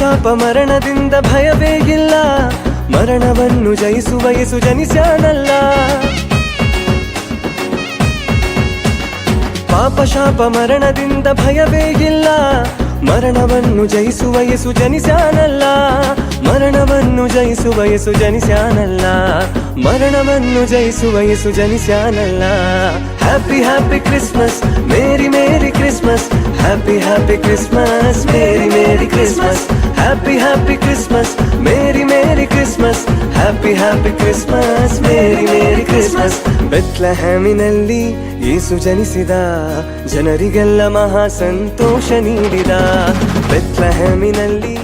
ಶಾಪ ಮರಣದಿಂದ ಭಯವೇ ಇಲ್ಲ, ಮರಣವನ್ನು ಜಯಿಸುವ ಯೇಸು ಜನಿಸ್ಯಾನಲ್ಲ. ಪಾಪ ಶಾಪ ಮರಣದಿಂದ ಭಯವೇ ಇಲ್ಲ, ಮರಣವನ್ನು ಜಯಿಸುವ ಯೇಸು ಜನಿಸ್ಯಾನಲ್ಲ. ಮರಣವನ್ನು ಜಯಿಸುವ ಯೇಸು ಜನಿಸ್ಯಾನಲ್ಲ. ಮರಣವನ್ನು ಜಯಿಸುವ ಯೇಸು ಜನಿಸ್ಯಾನಲ್ಲ. Happy happy Christmas, merry merry Christmas. Happy happy Christmas, merry merry Christmas. Happy happy Christmas, merry merry Christmas. Happy happy Christmas, merry merry Christmas. ಬೆತ್ಲೆಹೇಮಿನಲ್ಲಿ ಯೇಸು ಜನಿಸಿದ, ಜನರಿಗೆಲ್ಲ ಮಹಾ ಸಂತೋಷ ನೀಡಿದ. ಬೆತ್ಲೆಹೇಮಿನಲ್ಲಿ